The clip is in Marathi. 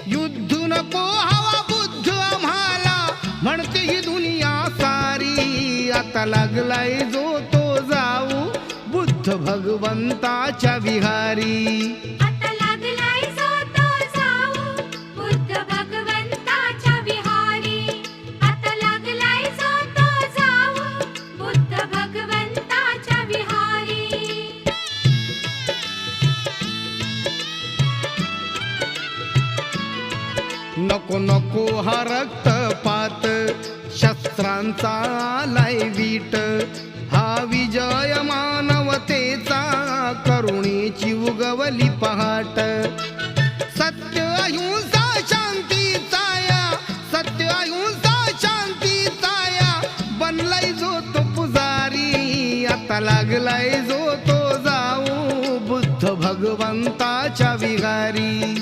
युद्ध नको हवा बुद्ध आम्हाला म्हणते ही दुनिया सारी. आता लागलाय जो तो जाऊ बुद्ध भगवंताच्या विहारी. आता लागलाय जो तो जाऊ बुद्ध भगवंताच्या विहारी. आता लागलाय जो तो जाऊ बुद्ध भगवंताच्या विहारी. नको नको हा रक्तपात शस्त्रांचा आलाय वीट. हा विजय मानवतेचा करुणेची उगवली पहाट. सत्य अहिंसा शांतीचा या सत्य अहिंसा शांतीचा या बनलाय जो तो पुजारी. आता लागलाय जो तो जाऊ बुद्ध भगवंताच्या विहारी.